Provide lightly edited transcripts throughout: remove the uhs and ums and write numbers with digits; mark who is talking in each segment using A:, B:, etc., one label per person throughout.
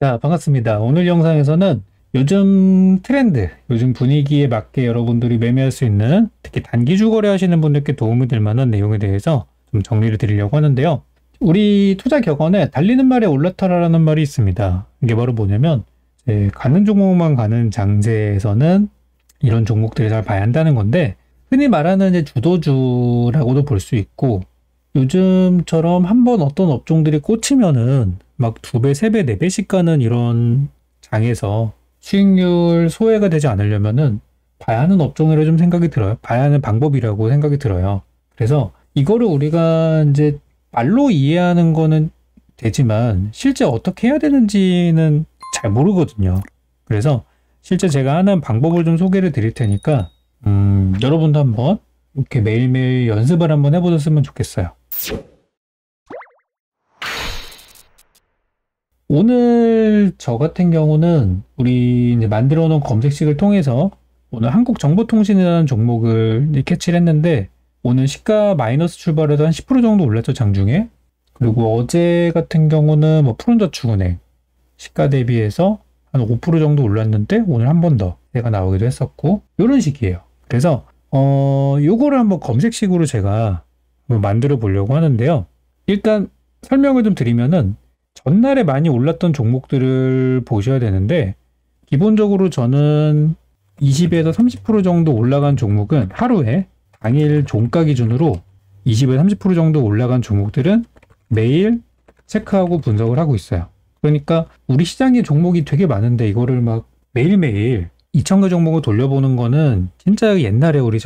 A: 자, 반갑습니다. 오늘 영상에서는 요즘 트렌드, 요즘 분위기에 맞게 여러분들이 매매할 수 있는 특히 단기주 거래하시는 분들께 도움이 될 만한 내용에 대해서 좀 정리를 드리려고 하는데요. 우리 투자 격언에 달리는 말에 올라타라라는 말이 있습니다. 이게 바로 뭐냐면 가는 종목만 가는 장세에서는 이런 종목들을 잘 봐야 한다는 건데, 흔히 말하는 이제 주도주라고도 볼 수 있고, 요즘처럼 한번 어떤 업종들이 꽂히면은 막 2배, 3배, 4배씩 가는 이런 장에서 수익률 소외가 되지 않으려면은 봐야 하는 업종이라 좀 생각이 들어요. 봐야 하는 방법이라고 생각이 들어요. 그래서 이거를 우리가 이제 말로 이해하는 거는 되지만 실제 어떻게 해야 되는지는 잘 모르거든요. 그래서 실제 제가 하는 방법을 좀 소개를 드릴 테니까 여러분도 한번 이렇게 매일매일 연습을 한번 해보셨으면 좋겠어요. 오늘 저 같은 경우는 우리 이제 만들어 놓은 검색식을 통해서 오늘 한국정보통신이라는 종목을 캐치를 했는데, 오늘 시가 마이너스 출발해서 한 10% 정도 올랐죠, 장중에. 그리고 어제 같은 경우는 뭐 푸른저축은행 시가 대비해서 한 5% 정도 올랐는데 오늘 한 번 더 해가 나오기도 했었고, 이런 식이에요. 그래서 요거를 한번 검색식으로 제가 만들어 보려고 하는데요. 일단 설명을 좀 드리면은, 전날에 많이 올랐던 종목들을 보셔야 되는데, 기본적으로 저는 20에서 30% 정도 올라간 종목은 하루에 당일 종가 기준으로 20에서 30% 정도 올라간 종목들은 매일 체크하고 분석을 하고 있어요. 그러니까 우리 시장에 종목이 되게 많은데 이거를 막 매일매일 2,000개 종목을 돌려보는 거는 진짜 옛날에 우리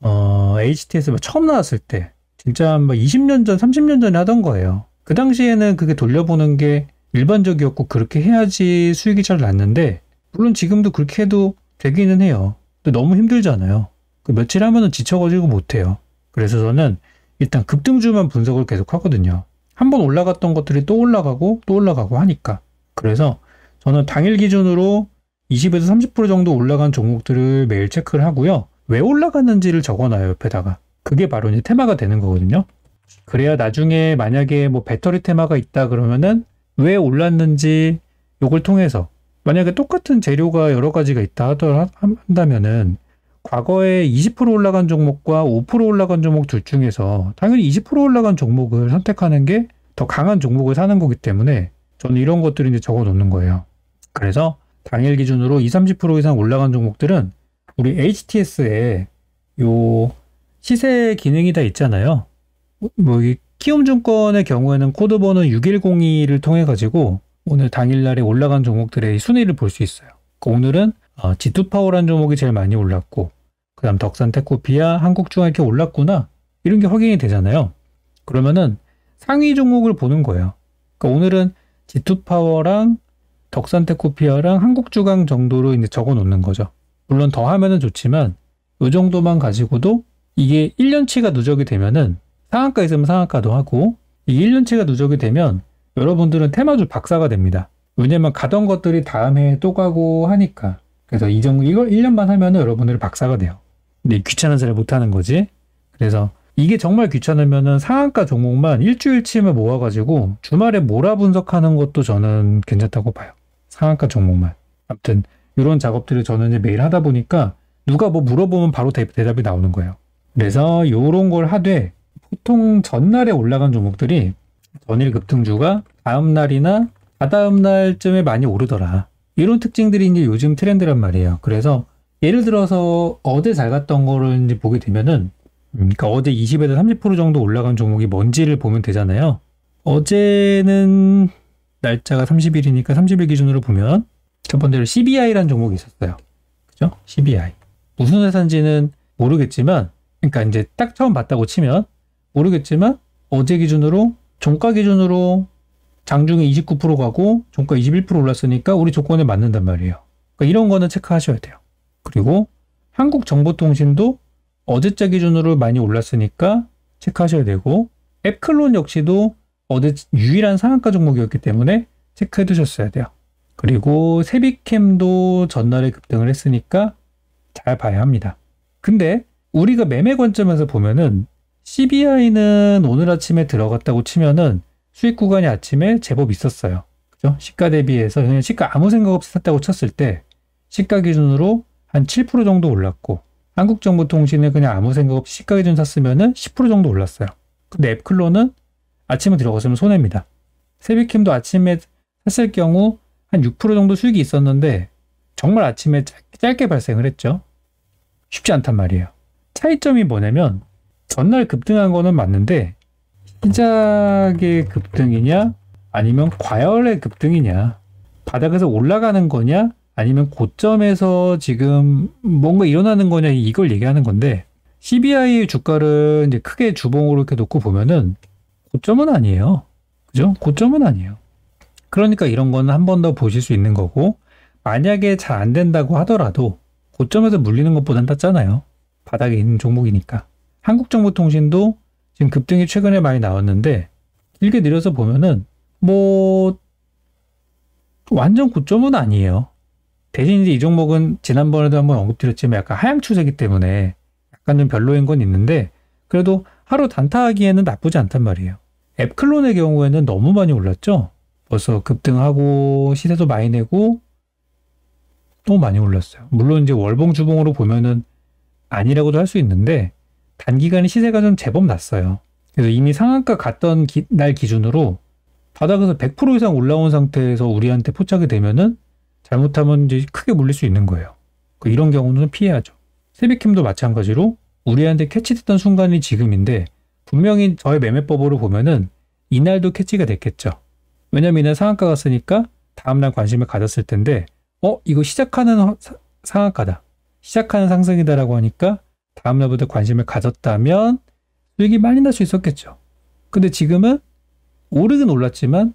A: HTS 처음 나왔을 때 진짜 막 20년 전, 30년 전에 하던 거예요. 그 당시에는 그게 돌려보는 게 일반적이었고 그렇게 해야지 수익이 잘 났는데, 물론 지금도 그렇게 해도 되기는 해요. 근데 너무 힘들잖아요. 그 며칠 하면은 지쳐가지고 못해요. 그래서 저는 일단 급등주만 분석을 계속 하거든요. 한번 올라갔던 것들이 또 올라가고 또 올라가고 하니까. 그래서 저는 당일 기준으로 20에서 30% 정도 올라간 종목들을 매일 체크를 하고요. 왜 올라갔는지를 적어놔요, 옆에다가. 그게 바로 이제 테마가 되는 거거든요. 그래야 나중에 만약에 뭐 배터리 테마가 있다 그러면은 왜 올랐는지 요걸 통해서, 만약에 똑같은 재료가 여러 가지가 있다 한다면은 과거에 20% 올라간 종목과 5% 올라간 종목 둘 중에서 당연히 20% 올라간 종목을 선택하는 게 더 강한 종목을 사는 거기 때문에 저는 이런 것들을 이제 적어 놓는 거예요. 그래서 당일 기준으로 20, 30% 이상 올라간 종목들은 우리 HTS에 요 시세 기능이 다 있잖아요. 이 키움증권의 경우에는 코드 번호 6102를 통해 가지고 오늘 당일날에 올라간 종목들의 순위를 볼 수 있어요. 오늘은 G2파워라는 종목이 제일 많이 올랐고, 그 다음 덕산테크노피아, 한국중화 이렇게 올랐구나, 이런 게 확인이 되잖아요. 그러면은 상위 종목을 보는 거예요. 그러니까 오늘은 G2파워랑 덕산테크노피아랑 한국주강 정도로 이제 적어 놓는 거죠. 물론 더 하면은 좋지만 이 정도만 가지고도, 이게 1년치가 누적이 되면은 상한가 있으면 상한가도 하고, 이 1년치가 누적이 되면 여러분들은 테마주 박사가 됩니다. 왜냐면 가던 것들이 다음 해에 또 가고 하니까. 그래서 이걸 1년만 하면은 여러분들이 박사가 돼요. 근데 귀찮아서 잘 못하는 거지. 그래서 이게 정말 귀찮으면은 상한가 종목만 일주일치만 모아가지고 주말에 몰아 분석하는 것도 저는 괜찮다고 봐요. 상한가 종목만. 아무튼 이런 작업들을 저는 이제 매일 하다 보니까 누가 뭐 물어보면 바로 대답이 나오는 거예요. 그래서 이런 걸 하되, 보통 전날에 올라간 종목들이 전일 급등주가 다음날이나 다다음 날쯤에 많이 오르더라. 이런 특징들이 이제 요즘 트렌드란 말이에요. 그래서 예를 들어서 어제 잘 갔던 거를 이제 보게 되면은, 그러니까 어제 20에서 30% 정도 올라간 종목이 뭔지를 보면 되잖아요. 어제는 날짜가 30일이니까 30일 기준으로 보면 첫 번째로 CBI라는 종목이 있었어요. 그죠? CBI. 무슨 회사인지는 모르겠지만, 그러니까 이제 딱 처음 봤다고 치면 모르겠지만, 어제 기준으로 종가 기준으로 장중에 29% 가고 종가 21% 올랐으니까 우리 조건에 맞는단 말이에요. 그러니까 이런 거는 체크하셔야 돼요. 그리고 한국정보통신도 어제자 기준으로 많이 올랐으니까 체크하셔야 되고, 앱클론 역시도 어제 유일한 상한가 종목이었기 때문에 체크해 두셨어야 돼요. 그리고 세비캠도 전날에 급등을 했으니까 잘 봐야 합니다. 근데 우리가 매매 관점에서 보면은 CBI는 오늘 아침에 들어갔다고 치면은 수익 구간이 아침에 제법 있었어요. 그죠? 시가 대비해서 그냥 시가 아무 생각 없이 샀다고 쳤을 때 시가 기준으로 한 7% 정도 올랐고 한국정보통신을 그냥 아무 생각 없이 시가 기준 샀으면은 10% 정도 올랐어요. 근데 앱클로는 아침에 들어갔으면 손해입니다. 세비캠도 아침에 샀을 경우 한 6% 정도 수익이 있었는데 정말 아침에 짧게 발생을 했죠. 쉽지 않단 말이에요. 차이점이 뭐냐면 전날 급등한 거는 맞는데 시작의 급등이냐 아니면 과열의 급등이냐, 바닥에서 올라가는 거냐 아니면 고점에서 지금 뭔가 일어나는 거냐, 이걸 얘기하는 건데, CBI 주가를 이제 크게 주봉으로 이렇게 놓고 보면은 고점은 아니에요. 그죠? 고점은 아니에요. 그러니까 이런 거는 한 번 더 보실 수 있는 거고, 만약에 잘 안 된다고 하더라도 고점에서 물리는 것보단 낫잖아요. 바닥에 있는 종목이니까. 한국정보통신도 지금 급등이 최근에 많이 나왔는데 길게 내려서 보면은 뭐 완전 고점은 아니에요. 대신 이제 이 종목은 지난번에도 한번 언급드렸지만 약간 하향 추세이기 때문에 약간 좀 별로인 건 있는데 그래도 하루 단타하기에는 나쁘지 않단 말이에요. 앱클론의 경우에는 너무 많이 올랐죠. 벌써 급등하고 시세도 많이 내고 너무 많이 올랐어요. 물론 이제 월봉 주봉으로 보면은 아니라고도 할 수 있는데 단기간에 시세가 좀 제법 났어요. 그래서 이미 상한가 갔던 날 기준으로 바닥에서 100% 이상 올라온 상태에서 우리한테 포착이 되면은 잘못하면 이제 크게 물릴 수 있는 거예요. 이런 경우는 피해야죠. 세비캠도 마찬가지로 우리한테 캐치됐던 순간이 지금인데 분명히 저의 매매법으로 보면은 이날도 캐치가 됐겠죠. 왜냐면 이날 상한가 갔으니까 다음날 관심을 가졌을 텐데 이거 시작하는 상한가다. 시작하는 상승이다라고 하니까 다음날부터 관심을 가졌다면 수익이 많이 날 수 있었겠죠. 근데 지금은 오르긴 올랐지만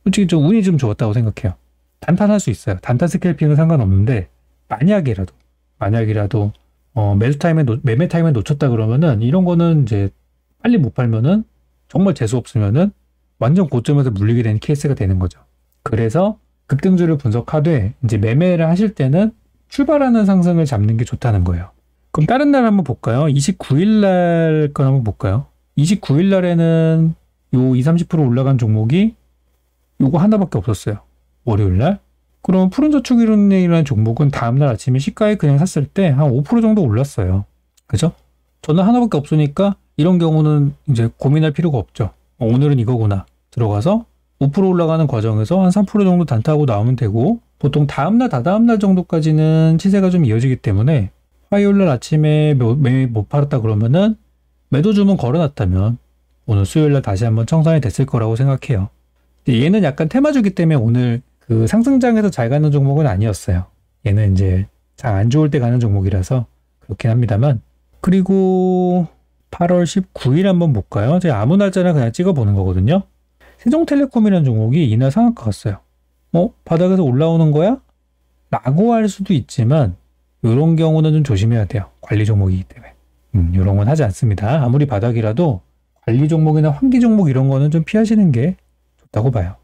A: 솔직히 좀 운이 좀 좋았다고 생각해요. 단타할 수 있어요. 단타 스캘핑은 상관없는데 만약이라도 매매 타임에 놓쳤다 그러면은 이런 거는 이제 빨리 못 팔면은 정말 재수 없으면은 완전 고점에서 물리게 되는 케이스가 되는 거죠. 그래서 급등주를 분석하되 이제 매매를 하실 때는 출발하는 상승을 잡는 게 좋다는 거예요. 그럼 다른 날 한번 볼까요? 29일 날 건 한번 볼까요? 29일 날에는 요 20, 30% 올라간 종목이 요거 하나밖에 없었어요. 월요일 날. 그럼 푸른저축이론이라는 종목은 다음날 아침에 시가에 그냥 샀을 때 한 5% 정도 올랐어요. 그죠? 저는 하나밖에 없으니까 이런 경우는 이제 고민할 필요가 없죠. 오늘은 이거구나. 들어가서 5% 올라가는 과정에서 한 3% 정도 단타하고 나오면 되고 보통 다음날, 다다음날 정도까지는 시세가 좀 이어지기 때문에 화요일날 아침에 매매 못 팔았다 그러면은 매도 주문 걸어놨다면 오늘 수요일날 다시 한번 청산이 됐을 거라고 생각해요. 얘는 약간 테마주기 때문에 오늘 그 상승장에서 잘 가는 종목은 아니었어요. 얘는 이제 장 안 좋을 때 가는 종목이라서 그렇긴 합니다만. 그리고 8월 19일 한번 볼까요? 제가 아무 날짜나 그냥 찍어보는 거거든요. 세종텔레콤이라는 종목이 이날 상한가 갔어요. 바닥에서 올라오는 거야? 라고 할 수도 있지만 이런 경우는 좀 조심해야 돼요. 관리 종목이기 때문에. 이런 건 하지 않습니다. 아무리 바닥이라도 관리 종목이나 환기 종목 이런 거는 좀 피하시는 게 좋다고 봐요.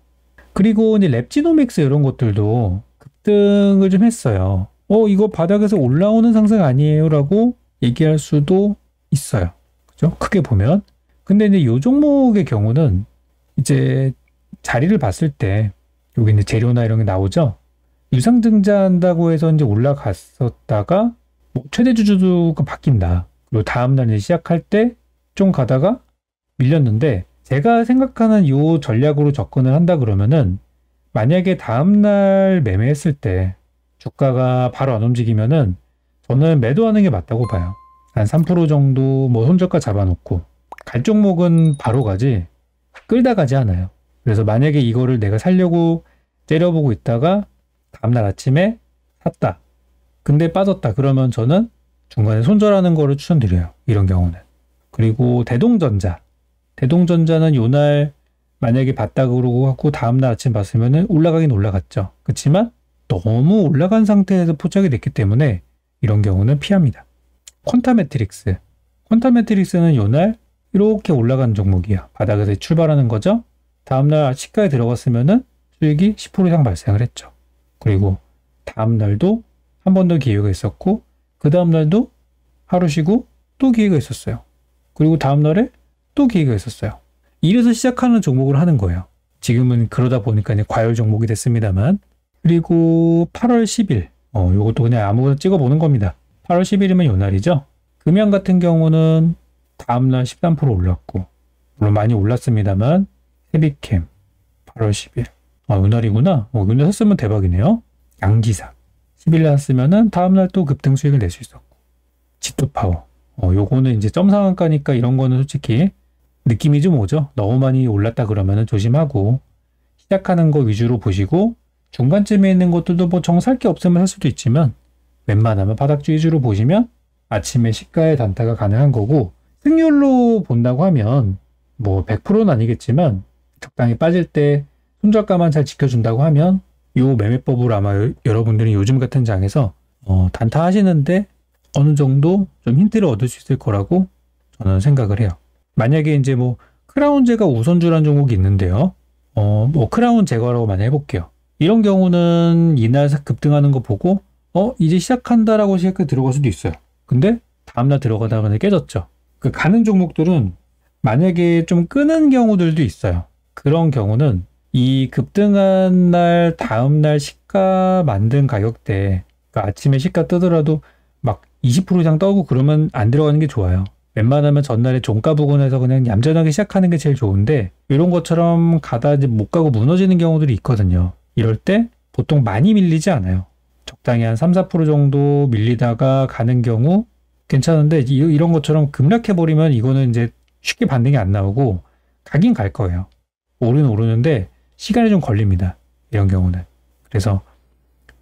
A: 그리고 이제 랩지노믹스 이런 것들도 급등을 좀 했어요. 이거 바닥에서 올라오는 상승 아니에요? 라고 얘기할 수도 있어요. 그죠? 크게 보면. 근데 이제 이 종목의 경우는 이제 자리를 봤을 때 여기 이제 재료나 이런 게 나오죠? 유상증자한다고 해서 이제 올라갔었다가 최대 주주가 바뀐다. 그리고 다음날 이제 시작할 때 좀 가다가 밀렸는데 제가 생각하는 요 전략으로 접근을 한다 그러면은 만약에 다음날 매매했을 때 주가가 바로 안 움직이면은 저는 매도하는 게 맞다고 봐요. 한 3% 정도 손저가 잡아놓고 갈 종목은 바로 가지 끌다 가지 않아요. 그래서 만약에 이거를 내가 살려고 째려보고 있다가 다음날 아침에 샀다. 근데 빠졌다. 그러면 저는 중간에 손절하는 거를 추천드려요. 이런 경우는. 그리고 대동전자는 요날 만약에 봤다 그러고 갖고 다음날 아침 봤으면은 올라가긴 올라갔죠. 그렇지만 너무 올라간 상태에서 포착이 됐기 때문에 이런 경우는 피합니다. 퀀타매트릭스는 요날 이렇게 올라가는 종목이야. 바닥에서 출발하는 거죠. 다음날 시가에 들어갔으면은 수익이 10% 이상 발생을 했죠. 그리고 다음날도 한 번 더 기회가 있었고 그 다음날도 하루 쉬고 또 기회가 있었어요. 그리고 다음날에 또 기회가 있었어요. 이래서 시작하는 종목을 하는 거예요. 지금은 그러다 보니까 이제 과열 종목이 됐습니다만. 그리고 8월 10일. 요것도 그냥 아무거나 찍어보는 겁니다. 8월 10일이면 요 날이죠. 금양 같은 경우는 다음날 13% 올랐고, 물론 많이 올랐습니다만, 헤비캠 8월 10일. 요 날이구나. 요 날 샀으면 대박이네요. 양지사 10일 날 샀으면은 다음날 또 급등 수익을 낼 수 있었고, G2파워. 요거는 이제 점 상한가니까 이런 거는 솔직히 느낌이 좀 오죠. 너무 많이 올랐다 그러면은 조심하고, 시작하는 거 위주로 보시고, 중간쯤에 있는 것들도 뭐 정 살 게 없으면 살 수도 있지만, 웬만하면 바닥주 위주로 보시면 아침에 시가의 단타가 가능한 거고, 승률로 본다고 하면 뭐 100%는 아니겠지만 적당히 빠질 때 손절가만 잘 지켜준다고 하면 요 매매법으로 아마 여러분들이 요즘 같은 장에서 단타 하시는데 어느 정도 좀 힌트를 얻을 수 있을 거라고 저는 생각을 해요. 만약에 이제 뭐 크라운제가 우선주라는 종목이 있는데요. 뭐 크라운 제거라고 만약 해볼게요. 이런 경우는 이날 급등하는 거 보고 이제 시작한다라고 생각해 들어갈 수도 있어요. 근데 다음날 들어가다가 깨졌죠. 그 가는 종목들은 만약에 좀 끄는 경우들도 있어요. 그런 경우는 이 급등한 날 다음날 시가 만든 가격대, 그러니까 아침에 시가 뜨더라도 막 20% 이상 떠고 그러면 안 들어가는 게 좋아요. 웬만하면 전날에 종가 부근에서 그냥 얌전하게 시작하는 게 제일 좋은데, 이런 것처럼 가다 이제 못 가고 무너지는 경우들이 있거든요. 이럴 때 보통 많이 밀리지 않아요. 적당히 한 3, 4% 정도 밀리다가 가는 경우 괜찮은데, 이런 것처럼 급락해버리면 이거는 이제 쉽게 반등이 안 나오고 가긴 갈 거예요. 오르는 오르는데 시간이 좀 걸립니다. 이런 경우는. 그래서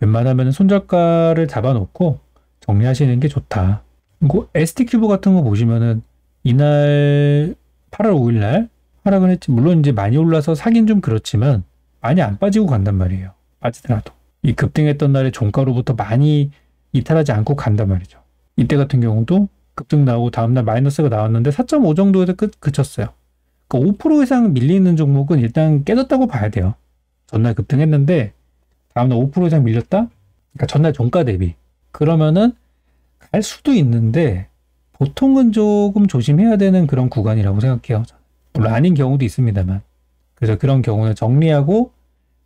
A: 웬만하면 손절가를 잡아놓고 정리하시는 게 좋다. 그리고 ST큐브 같은 거 보시면은 이날 8월 5일 날 하락은 했지. 물론 이제 많이 올라서 사긴 좀 그렇지만 많이 안 빠지고 간단 말이에요. 빠지더라도. 이 급등했던 날에 종가로부터 많이 이탈하지 않고 간단 말이죠. 이때 같은 경우도 급등 나오고 다음날 마이너스가 나왔는데 4.5 정도에서 그쳤어요. 그러니까 5% 이상 밀리는 종목은 일단 깨졌다고 봐야 돼요. 전날 급등했는데 다음날 5% 이상 밀렸다? 그러니까 전날 종가 대비. 그러면은 갈 수도 있는데 보통은 조금 조심해야 되는 그런 구간이라고 생각해요. 물론 아닌 경우도 있습니다만. 그래서 그런 경우는 정리하고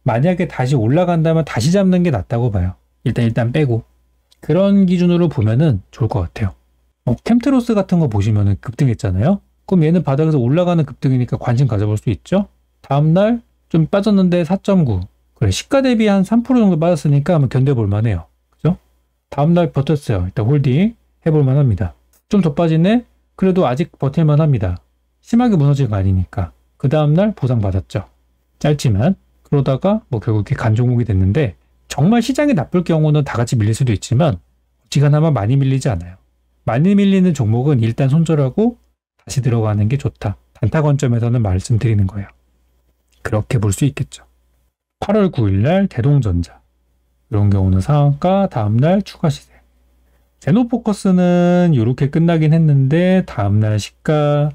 A: 만약에 다시 올라간다면 다시 잡는 게 낫다고 봐요. 일단 빼고. 그런 기준으로 보면은 좋을 것 같아요. 캠트로스 같은 거 보시면은 급등했잖아요. 그럼 얘는 바닥에서 올라가는 급등이니까 관심 가져볼 수 있죠. 다음날 좀 빠졌는데 4.9. 그래, 시가 대비 한 3% 정도 빠졌으니까 한번 견뎌볼 만해요. 그죠? 다음날 버텼어요. 일단 홀딩 해볼 만합니다. 좀 더 빠지네? 그래도 아직 버틸만 합니다. 심하게 무너진 거 아니니까. 그 다음날 보상받았죠. 짧지만. 그러다가 뭐 결국에 간 종목이 됐는데, 정말 시장이 나쁠 경우는 다 같이 밀릴 수도 있지만 어지간하면 많이 밀리지 않아요. 많이 밀리는 종목은 일단 손절하고 다시 들어가는 게 좋다. 단타 관점에서는 말씀드리는 거예요. 그렇게 볼 수 있겠죠. 8월 9일 날 대동전자. 이런 경우는 상한가, 다음날 추가 시세. 제노포커스는 이렇게 끝나긴 했는데 다음날 시가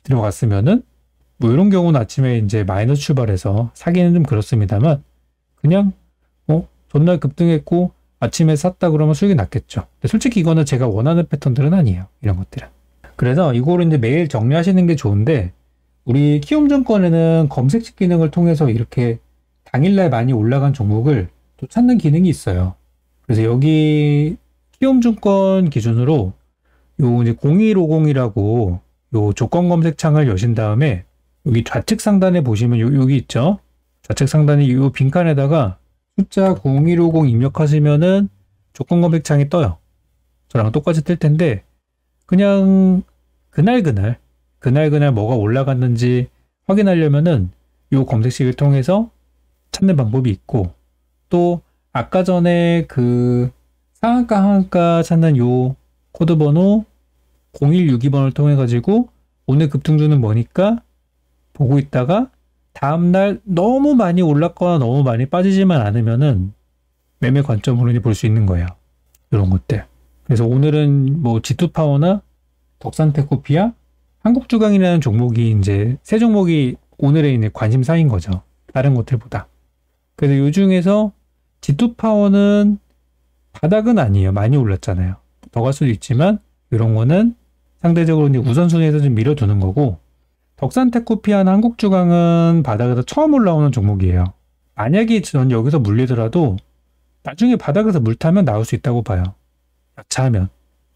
A: 들어갔으면은 뭐 이런 경우는 아침에 이제 마이너스 출발해서 사기는 좀 그렇습니다만 그냥 전날 급등했고 아침에 샀다 그러면 수익이 났겠죠. 근데 솔직히 이거는 제가 원하는 패턴들은 아니에요. 이런 것들은. 그래서 이거를 이제 매일 정리하시는 게 좋은데, 우리 키움증권에는 검색식 기능을 통해서 이렇게 당일날 많이 올라간 종목을 또 찾는 기능이 있어요. 그래서 여기 키움증권 기준으로 요 이제 0150이라고 요 조건 검색 창을 여신 다음에 여기 좌측 상단에 보시면 여기 있죠. 좌측 상단에 이 빈칸에다가 숫자 0150 입력하시면은 조건 검색 창이 떠요. 저랑 똑같이 뜰 텐데 그냥 그날 뭐가 올라갔는지 확인하려면은 요 검색식을 통해서 찾는 방법이 있고, 또 아까 전에 그 상한가 하한가 찾는 요 코드 번호 0162번을 통해 가지고 오늘 급등주는 뭐니까 보고 있다가 다음날 너무 많이 올랐거나 너무 많이 빠지지만 않으면은 매매 관점으로 볼 수 있는 거예요. 이런 것들. 그래서 오늘은 뭐 G2파워나 덕산테크피아, 한국주강이라는 종목이 이제 세 종목이 오늘의 이제 관심사인 거죠. 다른 것들보다. 그래서 이 중에서 G2파워는 바닥은 아니에요. 많이 올랐잖아요. 더 갈 수도 있지만 이런 거는 상대적으로 이제 우선순위에서 좀 밀어두는 거고, 덕산테크피아나 한국주강은 바닥에서 처음 올라오는 종목이에요. 만약에 전 여기서 물리더라도 나중에 바닥에서 물 타면 나올 수 있다고 봐요. 약차하면.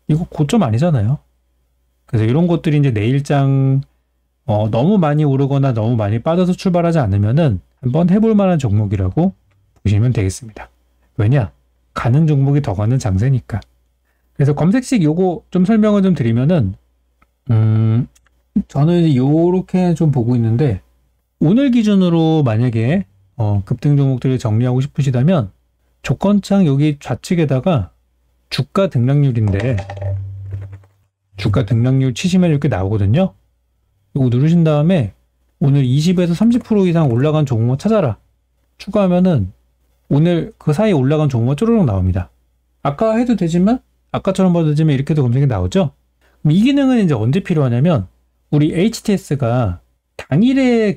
A: 이거 고점 아니잖아요. 그래서 이런 것들이 이제 내일장 너무 많이 오르거나 너무 많이 빠져서 출발하지 않으면은 한번 해볼 만한 종목이라고 보시면 되겠습니다. 왜냐? 가는 종목이 더 가는 장세니까. 그래서 검색식 요거 좀 설명을 좀 드리면은 저는 요렇게 좀 보고 있는데 오늘 기준으로 만약에 급등 종목들을 정리하고 싶으시다면 조건창 여기 좌측에다가 주가 등락률인데 주가 등락률 치시면 이렇게 나오거든요. 이거 누르신 다음에 오늘 20에서 30% 이상 올라간 종목 찾아라. 추가하면은 오늘 그 사이에 올라간 종목가 쪼르륵 나옵니다. 아까 해도 되지만 아까처럼 봐도 되지만 이렇게도 검색이 나오죠. 그럼 이 기능은 이제 언제 필요하냐면 우리 HTS가 당일의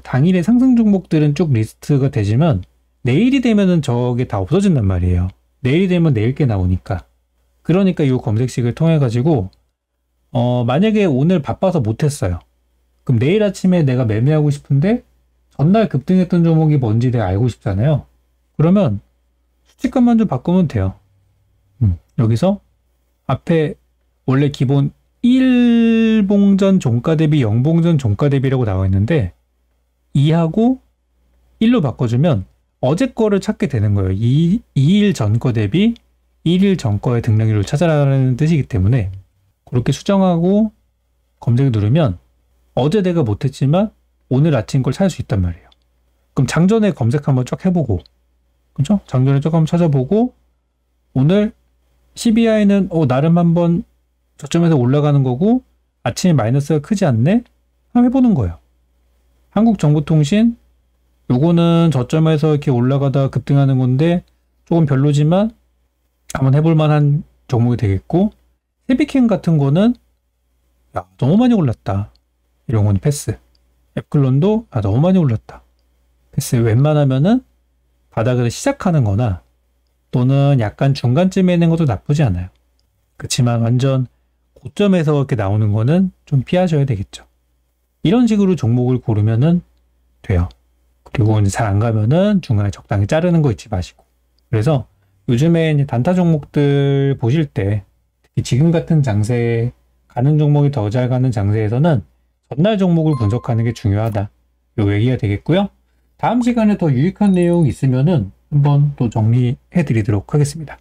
A: 당일의 상승 종목들은 쭉 리스트가 되지만 내일이 되면은 저게 다 없어진단 말이에요. 내일이 되면 내일 게 나오니까. 그러니까 이 검색식을 통해 가지고 만약에 오늘 바빠서 못했어요. 그럼 내일 아침에 내가 매매하고 싶은데 전날 급등했던 종목이 뭔지 내가 알고 싶잖아요. 그러면 수치값만 좀 바꾸면 돼요. 여기서 앞에 원래 기본 1봉전 종가 대비 0봉전 종가 대비라고 나와 있는데 2하고 1로 바꿔주면 어제 거를 찾게 되는 거예요. 2일 전 거 대비 1일 전 거의 등락률을 찾아라는 뜻이기 때문에 그렇게 수정하고 검색을 누르면 어제 내가 못했지만 오늘 아침 걸 찾을 수 있단 말이에요. 그럼 장전에 검색 한번 쫙 해보고 그죠? 장전에 조금 찾아보고 오늘 CBI는 나름 한번 저점에서 올라가는 거고 아침에 마이너스가 크지 않네? 한번 해보는 거예요. 한국정보통신 요거는 저점에서 이렇게 올라가다 급등하는 건데 조금 별로지만 한번 해볼 만한 종목이 되겠고 세비캠 같은 거는 너무 많이 올랐다. 이런 건 패스. 앱클론도 너무 많이 올랐다. 패스. 웬만하면은 바닥에서 시작하는 거나 또는 약간 중간쯤에 있는 것도 나쁘지 않아요. 그렇지만 완전 고점에서 이렇게 나오는 거는 좀 피하셔야 되겠죠. 이런 식으로 종목을 고르면은 돼요. 그리고 이제 잘 안 가면은 중간에 적당히 자르는 거 잊지 마시고. 그래서 요즘에 이제 단타 종목들 보실 때 특히 지금 같은 장세에 가는 종목이 더 잘 가는 장세에서는 전날 종목을 분석하는 게 중요하다. 요 얘기가 되겠고요. 다음 시간에 더 유익한 내용 있으면은 한번 또 정리해 드리도록 하겠습니다.